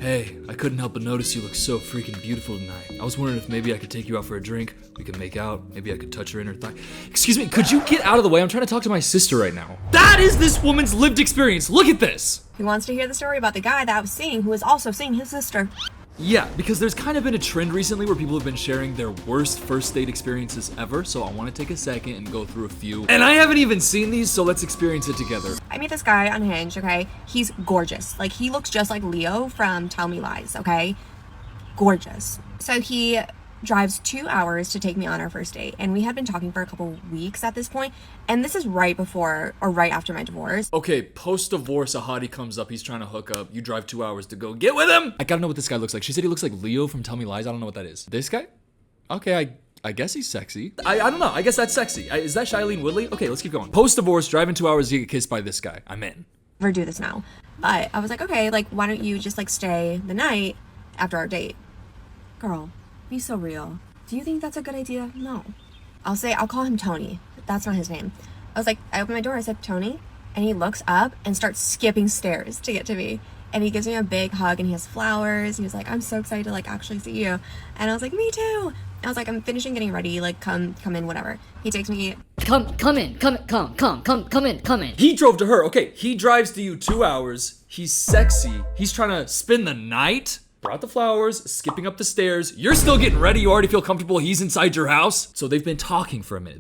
Hey, I couldn't help but notice you look so freaking beautiful tonight. I was wondering if maybe I could take you out for a drink. We could make out. Maybe I could touch her inner thigh. Excuse me, could you get out of the way? I'm trying to talk to my sister right now. That is this woman's lived experience. Look at this. He wants to hear the story about the guy that I was seeing who was also seeing his sister. Yeah, because there's kind of been a trend recently where people have been sharing their worst first date experiences ever, so I want to take a second and go through a few. And I haven't even seen these, so let's experience it together. I meet this guy on Hinge, okay? He's gorgeous. Like, he looks just like Leo from Tell Me Lies, okay? Gorgeous. So he drives 2 hours to take me on our first date, and we had been talking for a couple weeks at this point, and this is right before or right after my divorce. Okay, post-divorce, a hottie comes up, he's trying to hook up, you drive 2 hours to go get with him. I gotta know what this guy looks like. She said he looks like Leo from Tell Me Lies. I don't know what that is. This guy? Okay, I guess he's sexy. I don't know, I guess that's sexy. Is that Shailene Woodley? Okay, let's keep going. Post-divorce, driving 2 hours to get kissed by this guy. I'm in. Never do this now. But I was like, okay, like, why don't you just like stay the night after our date? Girl, be so real. Do you think that's a good idea? No. I'll call him Tony. That's not his name. I was like, I opened my door, I said, Tony, and he looks up and starts skipping stairs to get to me. And he gives me a big hug and he has flowers. He was like, I'm so excited to like actually see you. And I was like, me too. I was like, I'm finishing getting ready, like come in, whatever. He takes me. Come in. He drove to her. Okay, he drives to you 2 hours. He's sexy. He's trying to spend the night. Brought the flowers, skipping up the stairs. You're still getting ready. You already feel comfortable. He's inside your house. So they've been talking for a minute.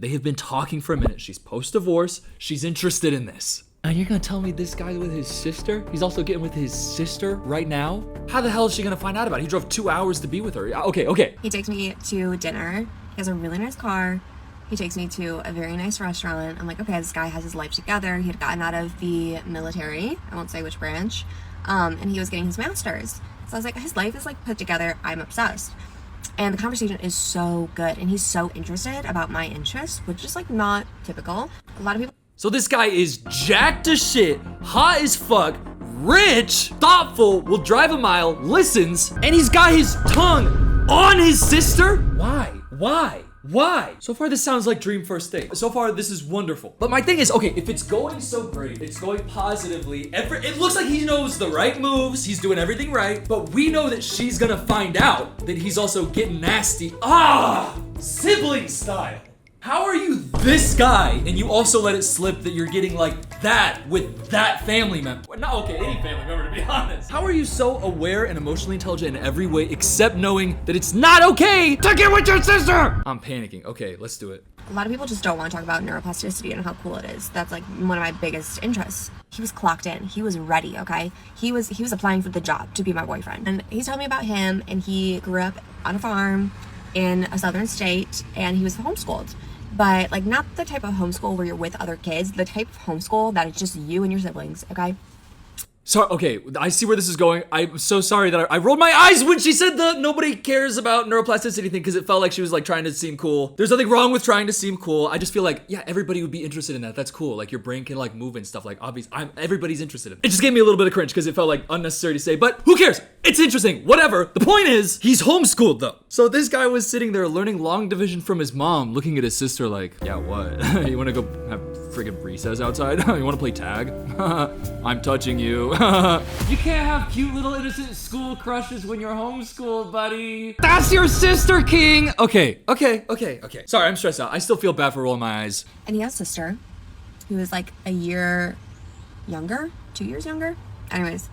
She's post-divorce. She's interested in this. And you're gonna tell me this guy with his sister? He's also getting with his sister right now? How the hell is she gonna find out about it? He drove 2 hours to be with her. Okay. He takes me to dinner. He has a really nice car. He takes me to a very nice restaurant. I'm like, okay, this guy has his life together. He had gotten out of the military. I won't say which branch. And he was getting his master's. So I was like, his life is like put together. I'm obsessed. And the conversation is so good. And he's so interested about my interests, which is like not typical. A lot of people. So this guy is jacked as shit, hot as fuck, rich, thoughtful, will drive a mile, listens, and he's got his tongue on his sister? Why? So far, this sounds like dream first date. So far, this is wonderful. But my thing is, okay, if it's going so great, it's going positively, it looks like he knows the right moves, he's doing everything right, but we know that she's gonna find out that he's also getting nasty. Sibling style. How are you this guy and you also let it slip that you're getting like that with that family member? Not okay, any family member to be honest. How are you so aware and emotionally intelligent in every way except knowing that it's not okay to get with your sister? I'm panicking. Okay, let's do it. A lot of people just don't want to talk about neuroplasticity and how cool it is. That's like one of my biggest interests. He was clocked in. He was ready, okay? He was applying for the job to be my boyfriend. And he's telling me about him, and he grew up on a farm in a southern state, and he was homeschooled. But like not the type of homeschool where you're with other kids, the type of homeschool that is just you and your siblings, okay? So, okay, I see where this is going. I'm so sorry that I rolled my eyes when she said the nobody cares about neuroplasticity thing because it felt like she was like trying to seem cool. There's nothing wrong with trying to seem cool. I just feel like, yeah, everybody would be interested in that. That's cool. Like your brain can like move and stuff like obvious. Everybody's interested in it. It just gave me a little bit of cringe because it felt like unnecessary to say, but who cares? It's interesting, whatever. The point is, he's homeschooled though. So this guy was sitting there learning long division from his mom, looking at his sister like, yeah, what? You wanna go have friggin' recess outside? You wanna play tag? I'm touching you. You can't have cute little innocent school crushes when you're homeschooled, buddy. That's your sister, King. Okay. Sorry, I'm stressed out. I still feel bad for rolling my eyes. And he has a sister who is like a year younger, 2 years younger. Anyways,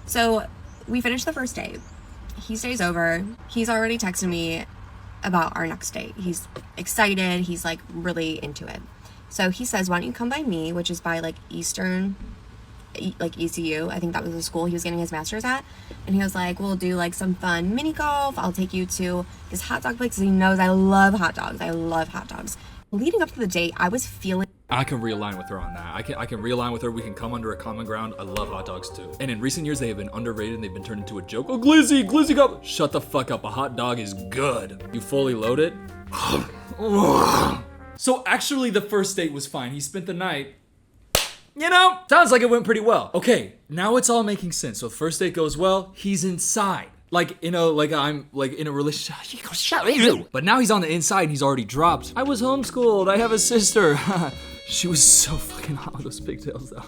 so we finished the first date. He stays over. He's already texted me about our next date. He's excited. He's like really into it. So he says, why don't you come by me, which is by like Eastern, like ECU. I think that was the school he was getting his master's at. And he was like, we'll do like some fun mini golf. I'll take you to this hot dog place because he knows I love hot dogs. Leading up to the date, I was feeling. I can realign with her on that. I can realign with her. We can come under a common ground. I love hot dogs too. And in recent years, they have been underrated and they've been turned into a joke. Oh, Glizzy got. Shut the fuck up. A hot dog is good. You fully load it. So actually, the first date was fine. He spent the night. You know, sounds like it went pretty well. Okay, now it's all making sense. So the first date goes well. He's inside. Like, you know, like I'm like in a relationship. But now he's on the inside and he's already dropped. I was homeschooled. I have a sister. She was so fucking hot with those pigtails though.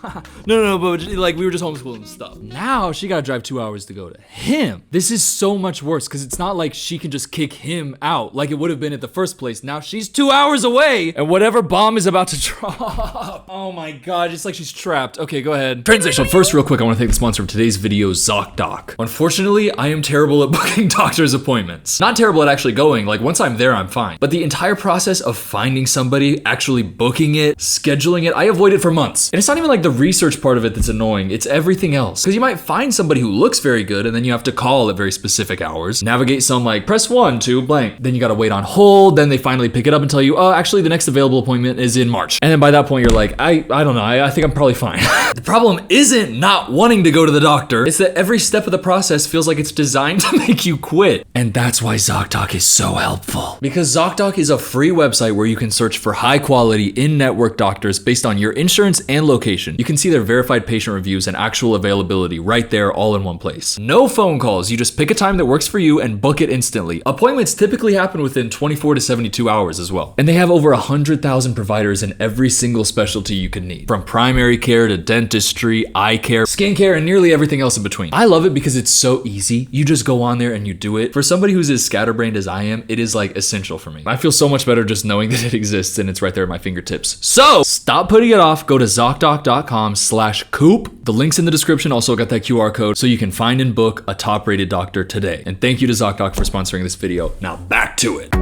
No, but like we were just homeschooling and stuff. Now she gotta drive 2 hours to go to him. This is so much worse because it's not like she can just kick him out like it would have been at the first place. Now she's 2 hours away and whatever bomb is about to drop. Oh my God, it's like she's trapped. Okay, go ahead. Transition. First, real quick, I want to thank the sponsor of today's video, ZocDoc. Unfortunately, I am terrible at booking doctor's appointments. Not terrible at actually going. Like once I'm there, I'm fine. But the entire process of finding somebody, actually booking it, scheduling it, I avoided for months. And it's not even like the research part of it that's annoying, it's everything else. Because you might find somebody who looks very good and then you have to call at very specific hours, navigate some like press 1 to blank. Then you gotta wait on hold, then they finally pick it up and tell you, oh, actually the next available appointment is in March. And then by that point you're like, I don't know, I think I'm probably fine. The problem isn't not wanting to go to the doctor, it's that every step of the process feels like it's designed to make you quit. And that's why ZocDoc is so helpful. Because ZocDoc is a free website where you can search for high quality in-network doctors based on your insurance and location. You can see their verified patient reviews and actual availability right there all in one place. No phone calls, you just pick a time that works for you and book it instantly. Appointments typically happen within 24 to 72 hours as well. And they have over 100,000 providers in every single specialty you could need. From primary care to dentistry, eye care, skincare, and nearly everything else in between. I love it because it's so easy. You just go on there and you do it. For somebody who's as scatterbrained as I am, it is like essential for me. I feel so much better just knowing that it exists and it's right there at my fingertips. So stop putting it off. Go to ZocDoc.com/Coop. The link's in the description. Also got that QR code so you can find and book a top-rated doctor today. And thank you to ZocDoc for sponsoring this video. Now back to it.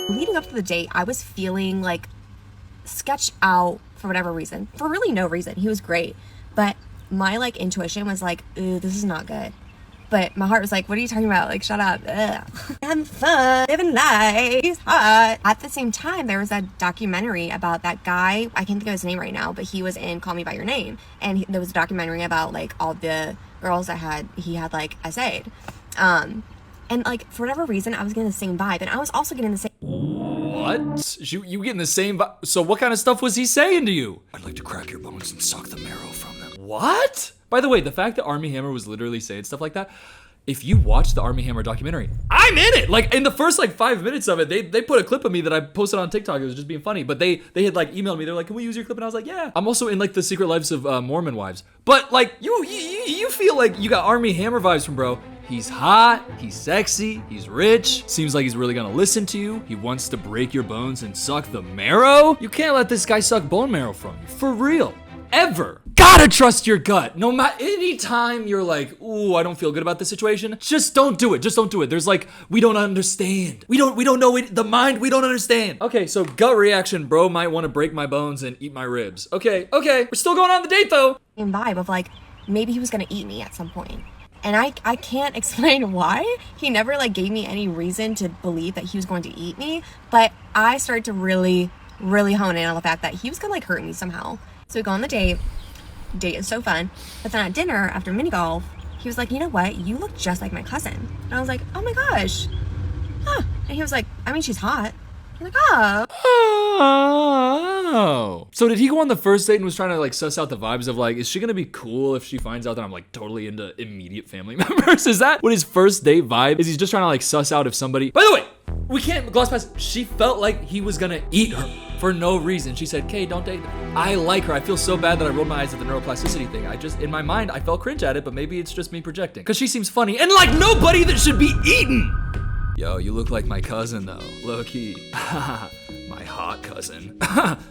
Leading up to the date, I was feeling like sketched out for whatever reason. For really no reason. He was great. But my like intuition was like, ooh, this is not good. But my heart was like, what are you talking about? Like, shut up. Ugh. Having fun, living life, he's hot. At the same time, there was a documentary about that guy. I can't think of his name right now, but he was in Call Me By Your Name. And there was a documentary about like all the girls that he had like essayed. And like, for whatever reason, I was getting the same vibe. And I was also getting the same. What? You getting the same vibe? So what kind of stuff was he saying to you? I'd like to crack your bones and suck the marrow from them. What? By the way, the fact that Armie Hammer was literally saying stuff like that, if you watch the Armie Hammer documentary, I'm in it. Like in the first like 5 minutes of it, they put a clip of me that I posted on TikTok. It was just being funny, but they had like emailed me. They're like, can we use your clip? And I was like, yeah. I'm also in like the Secret Lives of Mormon Wives. But like you feel like you got Armie Hammer vibes from bro. He's hot, he's sexy, he's rich, seems like he's really gonna listen to you. He wants to break your bones and suck the marrow. You can't let this guy suck bone marrow from you, for real, ever. Gotta trust your gut. No matter, anytime you're like, ooh, I don't feel good about this situation, just don't do it. Just don't do it. There's like, we don't understand. We don't know it, the mind, we don't understand. Okay, so gut reaction, bro might want to break my bones and eat my ribs. Okay, we're still going on the date though. Same vibe of like, maybe he was gonna eat me at some point. And I can't explain why. He never like gave me any reason to believe that he was going to eat me. But I started to really, really hone in on the fact that he was gonna like hurt me somehow. So we go on the date. Date is so fun. But then at dinner, after mini golf, he was like, you know what? You look just like my cousin. And I was like, oh my gosh. Huh. And he was like, I mean, she's hot. I'm like, oh. So did he go on the first date and was trying to like suss out the vibes of like, is she gonna be cool if she finds out that I'm like totally into immediate family members? Is that what his first date vibe is? He's just trying to like suss out if somebody, by the way, we can't gloss past, she felt like he was gonna eat her for no reason. She said, Kay, don't date her. I like her. I feel so bad that I rolled my eyes at the neuroplasticity thing. I just, in my mind, I felt cringe at it, but maybe it's just me projecting. Cause she seems funny and like nobody that should be eaten. Yo, you look like my cousin though, low-key. My hot cousin.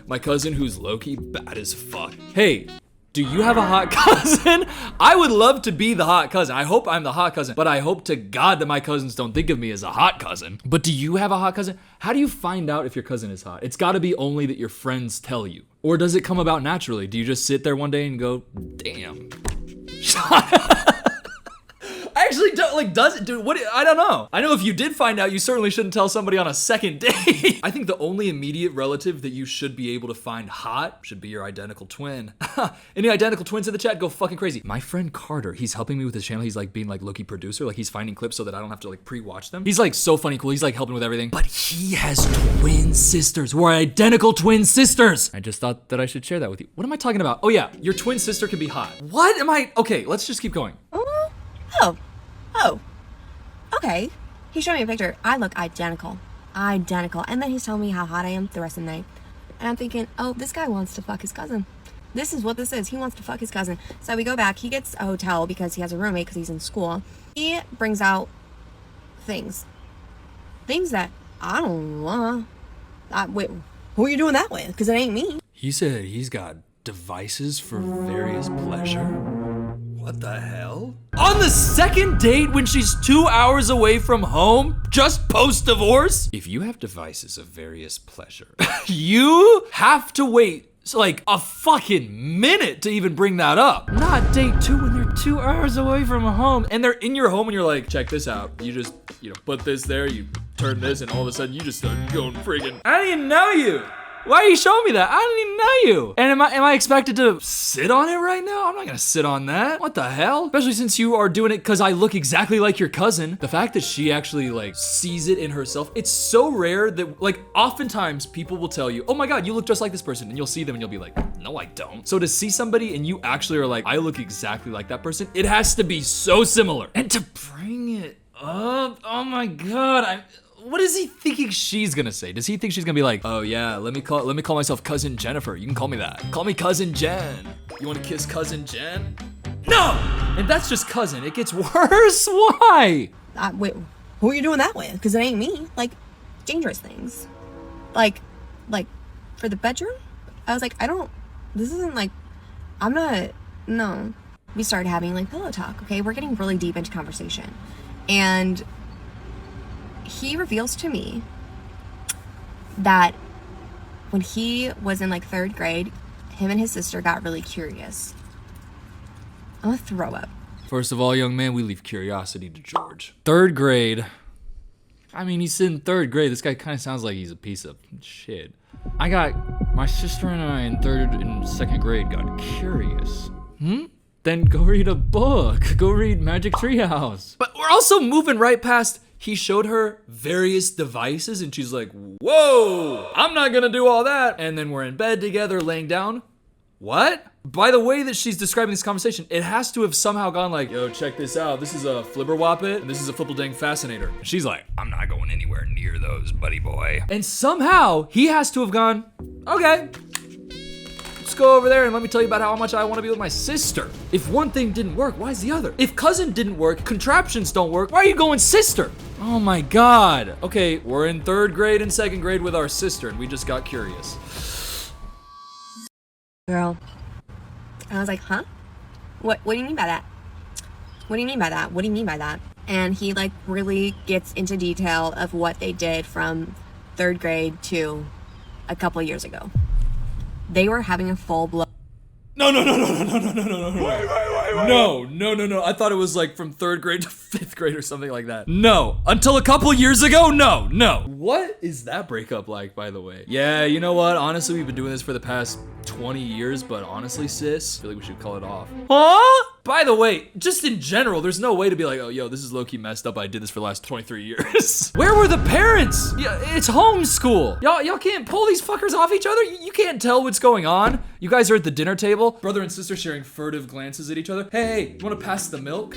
My cousin who's low-key bad as fuck. Hey, do you have a hot cousin? I would love to be the hot cousin. I hope I'm the hot cousin, but I hope to God that my cousins don't think of me as a hot cousin. But do you have a hot cousin? How do you find out if your cousin is hot? It's gotta be only that your friends tell you. Or does it come about naturally? Do you just sit there one day and go, damn. I actually don't, like, does it do, what, I don't know. I know if you did find out, you certainly shouldn't tell somebody on a second date. I think the only immediate relative that you should be able to find hot should be your identical twin. Any identical twins in the chat, go fucking crazy. My friend Carter, he's helping me with his channel. He's like being like low-key producer. Like he's finding clips so that I don't have to like pre-watch them. He's like so funny cool. He's like helping with everything. But he has twin sisters who are identical twin sisters. I just thought that I should share that with you. What am I talking about? Oh yeah, your twin sister can be hot. What am I, okay, let's just keep going. Oh, okay. He showed me a picture. I look identical. And then he's telling me how hot I am the rest of the night. And I'm thinking, oh, this guy wants to fuck his cousin. This is what this is. He wants to fuck his cousin. So we go back. He gets a hotel because he has a roommate because he's in school. He brings out things that I don't want. Wait, who are you doing that with? Because it ain't me. He said he's got devices for various pleasure. What the hell? On the second date when she's 2 hours away from home, just post-divorce? If you have devices of various pleasure, you have to wait like a fucking minute to even bring that up. Not date 2 when they're 2 hours away from home and they're in your home and you're like, check this out. You just, put this there, you turn this, and all of a sudden you just start going friggin'. I didn't even know you. Why are you showing me that? I didn't even know you. And am I expected to sit on it right now? I'm not gonna sit on that. What the hell? Especially since you are doing it because I look exactly like your cousin. The fact that she actually like sees it in herself, it's so rare that like oftentimes people will tell you, oh my God, you look just like this person. And you'll see them and you'll be like, no, I don't. So to see somebody and you actually are like, I look exactly like that person, it has to be so similar. And to bring it up, oh my God, what is he thinking she's gonna say? Does he think she's gonna be like, oh yeah, let me call myself Cousin Jennifer. You can call me that. Call me Cousin Jen. You wanna kiss Cousin Jen? No! And that's just cousin. It gets worse. Why? Wait, who are you doing that with? Because it ain't me. Like, dangerous things. Like, for the bedroom? I was like, this isn't like, no. We started having like pillow talk, okay? We're getting really deep into conversation. And he reveals to me that when he was in like 3rd grade, him and his sister got really curious. I'm gonna throw up. First of all, young man, we leave curiosity to George. 3rd grade. I mean, he's in 3rd grade. This guy kind of sounds like he's a piece of shit. My sister and I in 3rd and 2nd grade got curious. Then go read a book. Go read Magic Treehouse. But we're also moving right past, he showed her various devices and she's like, whoa, I'm not gonna do all that. And then we're in bed together, laying down. What? By the way that she's describing this conversation, it has to have somehow gone like, yo, check this out. This is a Flibberwhoppit and this is a Flipple-Dang Fascinator. And she's like, I'm not going anywhere near those, buddy boy. And somehow he has to have gone, okay, let's go over there and let me tell you about how much I want to be with my sister. If one thing didn't work, why is the other? If cousin didn't work, contraptions don't work, why are you going sister? Oh my God. Okay, we're in 3rd grade and 2nd grade with our sister and we just got curious. Girl. And I was like, huh? What do you mean by that? What do you mean by that? What do you mean by that? And he like really gets into detail of what they did from 3rd grade to a couple of years ago. They were having a full blown. No. No. I thought it was like from 3rd grade to 5th grade or something like that. No. Until a couple years ago, no. What is that breakup like, by the way? Yeah, you know what? Honestly, we've been doing this for the past 20 years, but honestly, sis, I feel like we should call it off. Huh? By the way, just in general, there's no way to be like, oh, yo, this is low-key messed up. I did this for the last 23 years. Where were the parents? Yeah, it's homeschool. Y'all can't pull these fuckers off each other. You can't tell what's going on. You guys are at the dinner table, brother and sister sharing furtive glances at each other. Hey, you wanna pass the milk?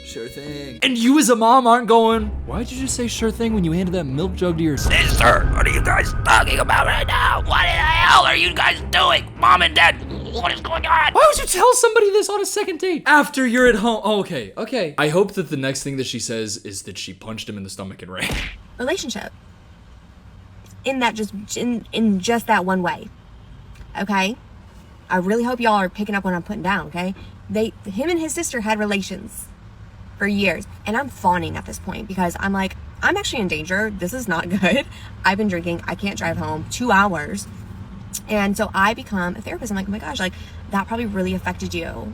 Sure thing. And you as a mom aren't going, why'd you just say sure thing when you handed that milk jug to your sister? What are you guys talking about right now? What the hell are you guys doing? Mom and dad, what is going on? Why would you tell somebody this on a 2nd date? After you're at home. Oh, okay. I hope that the next thing that she says is that she punched him in the stomach and ran. Relationship. In just that one way. Okay? I really hope y'all are picking up what I'm putting down, okay? Him and his sister had relations for years. And I'm fawning at this point because I'm like, I'm actually in danger. This is not good. I've been drinking. I can't drive home 2 hours. And so I become a therapist. I'm like, oh my gosh, like that probably really affected you,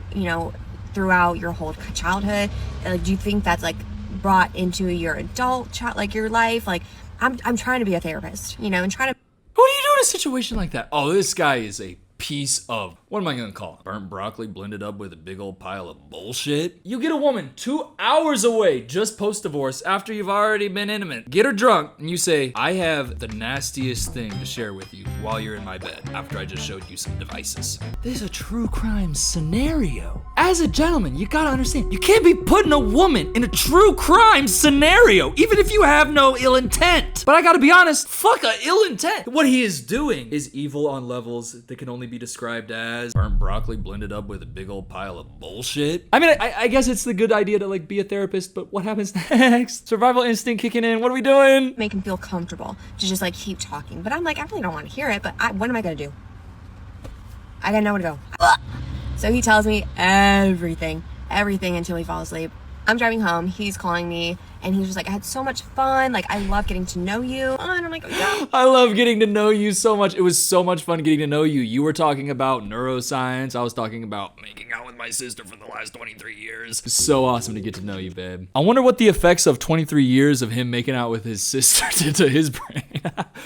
throughout your whole childhood. Like, do you think that's like brought into your adult your life? Like, I'm trying to be a therapist, and trying to. What do you do in a situation like that? Oh, this guy is a piece of What am I gonna call it? Burnt broccoli blended up with a big old pile of bullshit? You get a woman 2 hours away just post-divorce after you've already been intimate. Get her drunk and you say, I have the nastiest thing to share with you while you're in my bed after I just showed you some devices. This is a true crime scenario. As a gentleman, you gotta understand, you can't be putting a woman in a true crime scenario, even if you have no ill intent. But I gotta be honest, fuck a ill intent. What he is doing is evil on levels that can only be described as burnt broccoli blended up with a big old pile of bullshit. I mean, I guess it's the good idea to like be a therapist, but what happens next? Survival instinct kicking in. What are we doing? Make him feel comfortable to just like keep talking. But I'm like, I really don't want to hear it, but what am I gonna do? I got nowhere to go. So he tells me everything until he falls asleep. I'm driving home, he's calling me, and he's just like, I had so much fun, like, I love getting to know you. And I'm like, oh, yeah. I love getting to know you so much. It was so much fun getting to know you. You were talking about neuroscience. I was talking about making out with my sister for the last 23 years. It's so awesome to get to know you, babe. I wonder what the effects of 23 years of him making out with his sister did to his brain.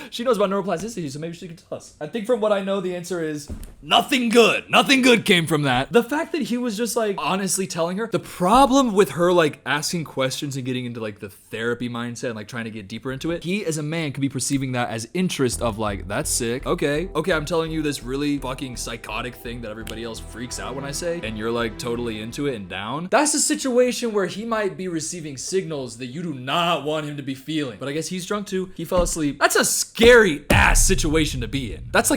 She knows about neuroplasticity, so maybe she can tell us. I think from what I know, the answer is nothing good. Nothing good came from that. The fact that he was just like honestly telling her, the problem with her like asking questions and getting into like the therapy mindset and like trying to get deeper into it, he as a man could be perceiving that as interest of like, that's sick. Okay, I'm telling you this really fucking psychotic thing that everybody else freaks out when I say, and you're like totally into it and down. That's a situation where he might be receiving signals that you do not want him to be feeling. But I guess he's drunk too. He fell asleep. That's a scary ass situation to be in. That's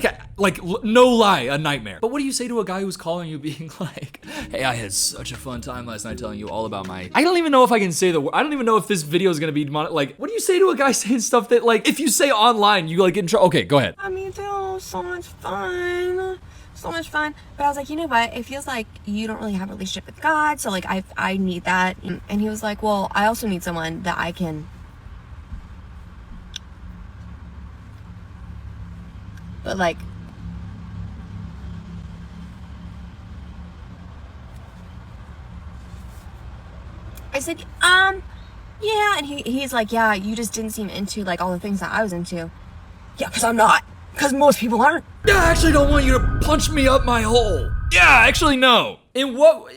no lie, a nightmare. But what do you say to a guy who's calling you being like, hey, I had such a fun time last night telling you all about my, I don't even know if I can say the word. I don't even know if this video is gonna be like, what do you say to a guy saying stuff that like, if you say online, you like get in trouble? Okay, go ahead. I mean, so much fun. So much fun. But I was like, you know what? It feels like you don't really have a relationship with God. So like, I need that. And he was like, well, I also need someone that I can. But like, I said, yeah. And he's like, yeah, you just didn't seem into like all the things that I was into. Yeah, because I'm not. Because most people aren't. Yeah, I actually don't want you to punch me up my hole. Yeah, actually, no. In what?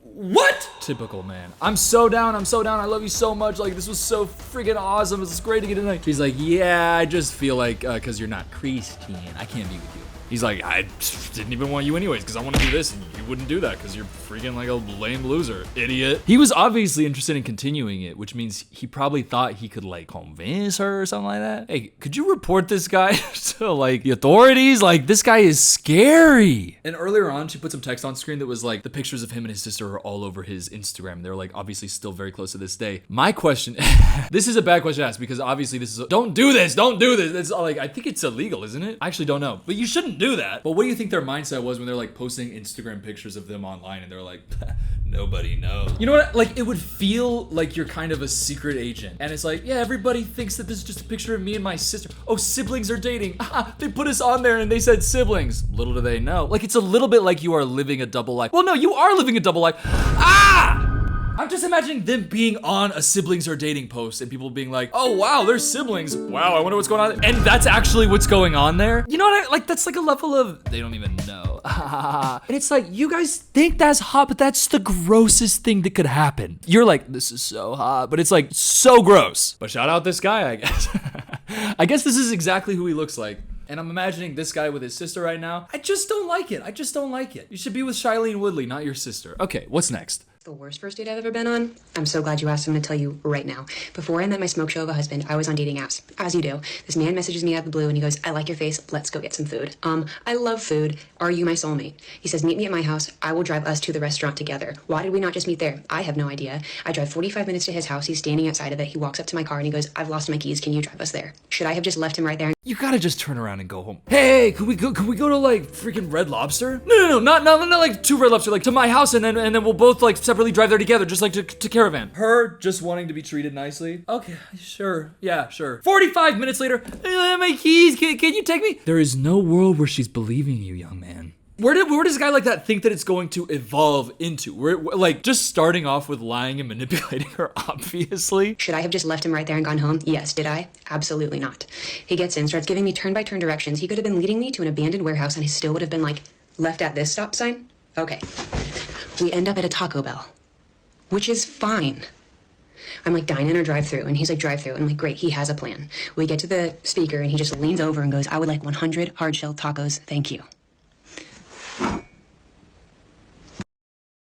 What? Typical man. I'm so down. I love you so much. Like, this was so freaking awesome. This is great to get tonight. She's like, yeah, I just feel like, because you're not Christian, I can't be with you. He's like, I didn't even want you anyways, because I want to do this, and you wouldn't do that, because you're freaking like a lame loser, idiot. He was obviously interested in continuing it, which means he probably thought he could like convince her or something like that. Hey, could you report this guy to like the authorities? Like, this guy is scary. And earlier on, she put some text on screen that was like, the pictures of him and his sister are all over his Instagram. They're like obviously still very close to this day. My question, this is a bad question to ask, because obviously this is, don't do this. It's like, I think it's illegal, isn't it? I actually don't know, but you shouldn't do that. But what do you think their mindset was when they're like posting Instagram pictures of them online and they're like, nobody knows? You know what? Like, it would feel like you're kind of a secret agent. And it's like, yeah, everybody thinks that this is just a picture of me and my sister. Oh, siblings are dating. They put us on there and they said siblings. Little do they know. Like, it's a little bit like you are living a double life. Well, no, you are living a double life. I'm just imagining them being on a siblings are dating post and people being like, oh wow, they're siblings. Wow, I wonder what's going on. And that's actually what's going on there. You know what? Like, that's like a level of, they don't even know. And it's like, you guys think that's hot, but that's the grossest thing that could happen. You're like, this is so hot, but it's like so gross. But shout out this guy, I guess. I guess this is exactly who he looks like. And I'm imagining this guy with his sister right now. I just don't like it. You should be with Shailene Woodley, not your sister. Okay, what's next? The worst first date I've ever been on? I'm so glad you asked. I'm gonna tell you right now. Before I met my smoke show of a husband, I was on dating apps. As you do. This man messages me out of the blue and he goes, I like your face, let's go get some food. I love food. Are you my soulmate? He says, meet me at my house. I will drive us to the restaurant together. Why did we not just meet there? I have no idea. I drive 45 minutes to his house. He's standing outside of it. He walks up to my car and he goes, I've lost my keys. Can you drive us there? Should I have just left him right there? You gotta just turn around and go home. Hey, could we go to like freaking Red Lobster? No, not like to Red Lobster, like to my house, and then we'll both like separately drive there together, just like to Caravan. Her just wanting to be treated nicely. Okay, sure. Yeah, sure. 45 minutes later, hey, my keys, can you take me? There is no world where she's believing you, young man. Where does a guy like that think that it's going to evolve into? Like, just starting off with lying and manipulating her, obviously. Should I have just left him right there and gone home? Yes. Did I? Absolutely not. He gets in, starts giving me turn-by-turn directions. He could have been leading me to an abandoned warehouse and he still would have been like, left at this stop sign? Okay. We end up at a Taco Bell, which is fine. I'm like, dine in or drive through? And he's like, drive through. And I'm like, great, he has a plan. We get to the speaker and he just leans over and goes, I would like 100 hard-shell tacos, thank you.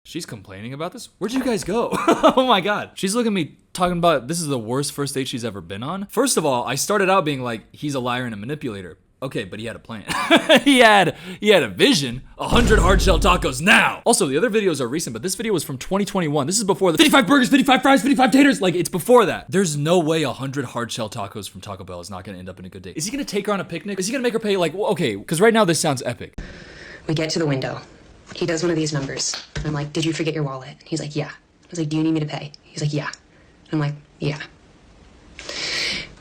She's complaining about this? Where'd you guys go? Oh my God. She's looking at me talking about this is the worst first date she's ever been on. First of all, I started out being like, he's a liar and a manipulator. Okay, but he had a plan. he had a vision. 100 hard shell tacos now. Also, the other videos are recent, but this video was from 2021. This is before the 55 burgers, 55 fries, 55 taters. Like, it's before that. There's no way 100 hard shell tacos from Taco Bell is not gonna end up in a good date. Is he gonna take her on a picnic? Is he gonna make her pay like, well, okay, because right now this sounds epic. We get to the window. He does one of these numbers. I'm like, did you forget your wallet? He's like, yeah. I was like, do you need me to pay? He's like, yeah. I'm like, yeah.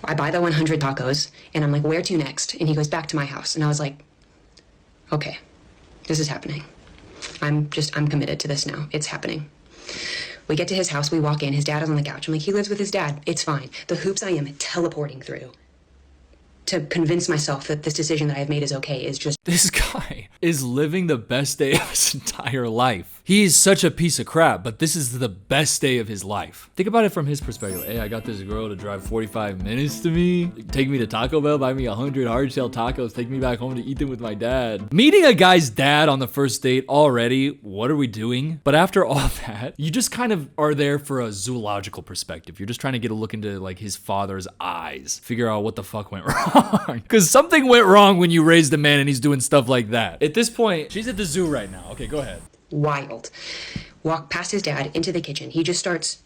I buy the 100 tacos, and I'm like, where to next? And he goes, back to my house. And I was like, okay, this is happening. I'm committed to this now. It's happening. We get to his house, we walk in, his dad is on the couch. I'm like, he lives with his dad. It's fine. The hoops I am teleporting through to convince myself that this decision that I've made is okay is just... This guy is living the best day of his entire life. He's such a piece of crap, but this is the best day of his life. Think about it from his perspective. Hey, I got this girl to drive 45 minutes to me, take me to Taco Bell, buy me 100 hard shell tacos, take me back home to eat them with my dad. Meeting a guy's dad on the first date already, what are we doing? But after all that, you just kind of are there for a zoological perspective. You're just trying to get a look into like his father's eyes, figure out what the fuck went wrong. Because something went wrong when you raised a man and he's doing stuff like that. At this point, she's at the zoo right now. Okay, go ahead. Wild. Walk past his dad into the kitchen. He just starts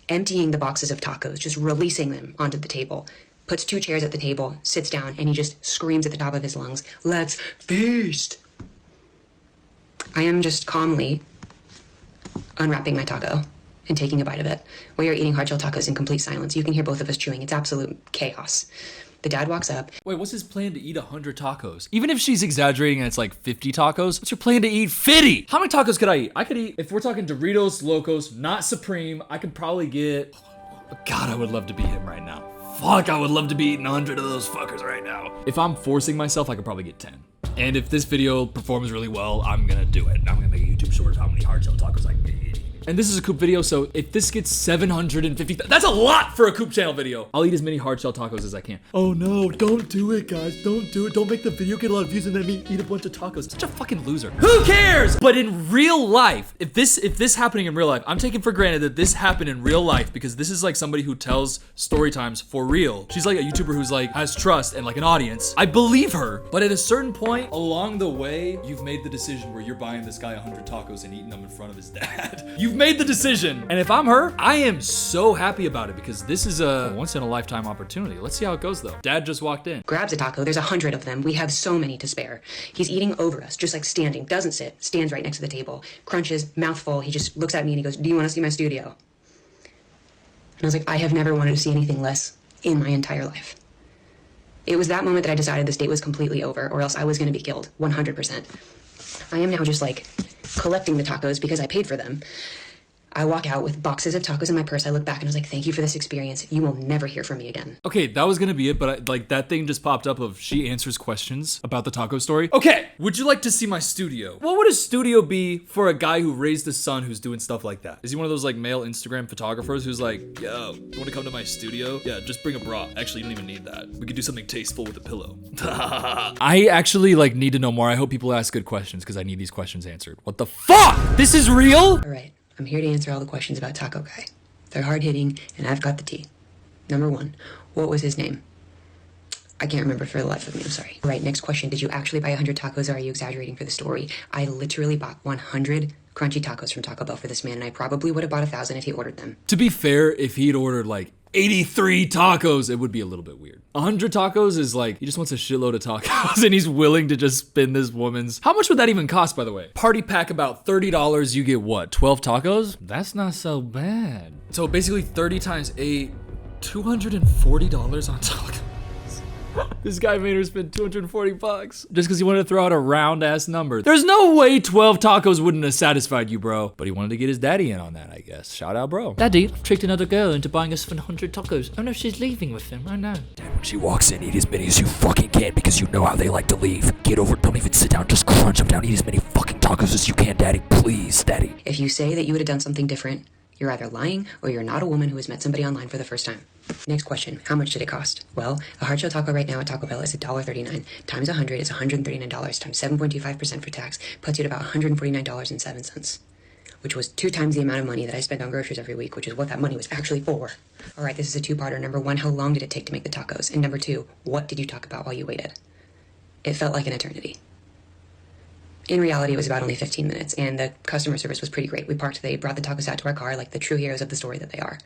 emptying the boxes of tacos, just releasing them onto the table. Puts 2 chairs at the table, sits down, and he just screams at the top of his lungs, let's feast. I am just calmly unwrapping my taco and taking a bite of it. We are eating hard shell tacos in complete silence. You can hear both of us chewing. It's absolute chaos. The dad walks up. Wait, what's his plan to eat 100 tacos? Even if she's exaggerating and it's like 50 tacos, what's your plan to eat 50? How many tacos could I eat? I could eat, if we're talking Doritos, Locos, not Supreme, I could probably get, God, I would love to be him right now. Fuck, I would love to be eating 100 of those fuckers right now. If I'm forcing myself, I could probably get 10. And if this video performs really well, I'm gonna do it. I'm gonna make a YouTube short of how many hard shell tacos I can get. And this is a Coop video, so if this gets 750, that's a lot for a Coop channel video. I'll eat as many hard shell tacos as I can. Oh no, don't do it, guys. Don't do it. Don't make the video get a lot of views and then me eat a bunch of tacos. Such a fucking loser. Who cares? But in real life, if this happening in real life, I'm taking for granted that this happened in real life because this is like somebody who tells story times for real. She's like a YouTuber who's like has trust and like an audience. I believe her, but at a certain point along the way, you've made the decision where you're buying this guy 100 tacos and eating them in front of his dad. You've made the decision. And if I'm her, I am so happy about it because this is a once in a lifetime opportunity. Let's see how it goes though. Dad just walked in. Grabs a taco. There's 100 of them. We have so many to spare. He's eating over us, just like standing. Doesn't sit. Stands right next to the table. Crunches, mouthful. He just looks at me and he goes, do you want to see my studio? And I was like, I have never wanted to see anything less in my entire life. It was that moment that I decided this date was completely over or else I was going to be killed 100%. I am now just like collecting the tacos because I paid for them. I walk out with boxes of tacos in my purse. I look back and I was like, thank you for this experience. You will never hear from me again. Okay, that was gonna be it, but like that thing just popped up of she answers questions about the taco story. Okay, would you like to see my studio? What would a studio be for a guy who raised a son who's doing stuff like that? Is he one of those like male Instagram photographers who's like, yo, you wanna come to my studio? Yeah, just bring a bra. Actually, you don't even need that. We could do something tasteful with a pillow. I actually like need to know more. I hope people ask good questions because I need these questions answered. What the fuck? This is real? All right. I'm here to answer all the questions about Taco Guy. They're hard-hitting, and I've got the tea. Number 1, what was his name? I can't remember for the life of me, I'm sorry. All right, next question. Did you actually buy 100 tacos, or are you exaggerating for the story? I literally bought 100 crunchy tacos from Taco Bell for this man, and I probably would have bought 1,000 if he ordered them. To be fair, if he'd ordered like 83 tacos, it would be a little bit weird. 100 tacos is like, he just wants a shitload of tacos and he's willing to just spend this woman's. How much would that even cost, by the way? Party pack about $30, you get what, 12 tacos? That's not so bad. So basically 30 times 8, $240 on tacos. This guy made her spend $240 just because he wanted to throw out a round ass number. There's no way 12 tacos wouldn't have satisfied you, bro. But he wanted to get his daddy in on that, I guess. Shout out, bro. Daddy, I've tricked another girl into buying us 100 tacos. Oh no, she's leaving with him. Oh no. Dad, when she walks in, eat as many as you fucking can because you know how they like to leave. Get over, don't even sit down, just crunch them down. Eat as many fucking tacos as you can, Daddy. Please, Daddy. If you say that you would have done something different, you're either lying or you're not a woman who has met somebody online for the first time. Next question, how much did it cost? Well, a hard shell taco right now at Taco Bell is $1.39. Times 100 is $139. Times 7.25% for tax puts you at about $149.07. Which was 2 times the amount of money that I spend on groceries every week, which is what that money was actually for. All right, this is a two-parter. Number 1, how long did it take to make the tacos? And number 2, what did you talk about while you waited? It felt like an eternity. In reality, it was about only 15 minutes, and the customer service was pretty great. We parked, they brought the tacos out to our car like the true heroes of the story that they are.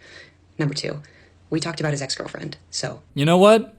Number 2, we talked about his ex-girlfriend, so... You know what?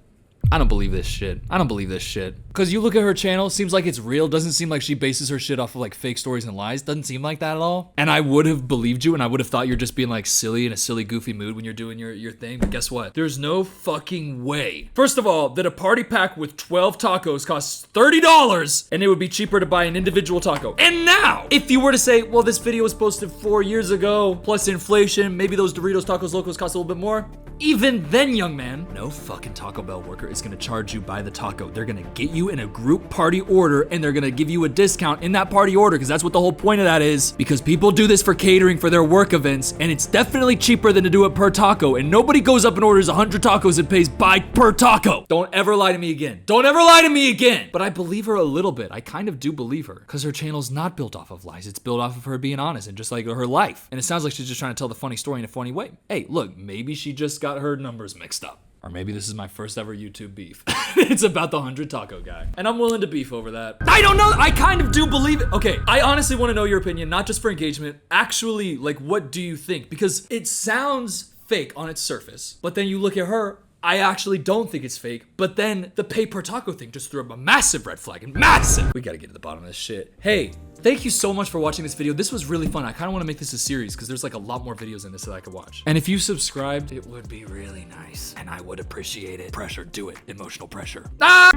I don't believe this shit. I don't believe this shit. Because you look at her channel, seems like it's real. Doesn't seem like she bases her shit off of like fake stories and lies. Doesn't seem like that at all. And I would have believed you and I would have thought you're just being like silly in a silly, goofy mood when you're doing your thing. But guess what? There's no fucking way. First of all, that a party pack with 12 tacos costs $30 and it would be cheaper to buy an individual taco. And now, if you were to say, well, this video was posted 4 years ago, plus inflation, maybe those Doritos Tacos Locos cost a little bit more. Even then, young man, no fucking Taco Bell worker is gonna charge you by the taco. They're gonna get you in a group party order and they're gonna give you a discount in that party order because that's what the whole point of that is. Because people do this for catering for their work events and it's definitely cheaper than to do it per taco. And nobody goes up and orders 100 tacos and pays by per taco. Don't ever lie to me again. Don't ever lie to me again. But I believe her a little bit. I kind of do believe her because her channel's not built off of lies. It's built off of her being honest and just like her life. And it sounds like she's just trying to tell the funny story in a funny way. Hey, look, maybe she just got her numbers mixed up. Or maybe this is my first ever YouTube beef. It's about the 100 taco guy. And I'm willing to beef over that. I don't know. I kind of do believe it. Okay, I honestly want to know your opinion, not just for engagement. Actually, like, what do you think? Because it sounds fake on its surface. But then you look at her, I actually don't think it's fake. But then the pay per taco thing just threw up a massive red flag. And massive. We gotta get to the bottom of this shit. Hey, thank you so much for watching this video. This was really fun. I kind of want to make this a series because there's like a lot more videos in this that I could watch. And if you subscribed, it would be really nice. And I would appreciate it. Pressure, do it. Emotional pressure. Ah!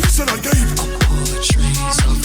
Said I gave up all the trees.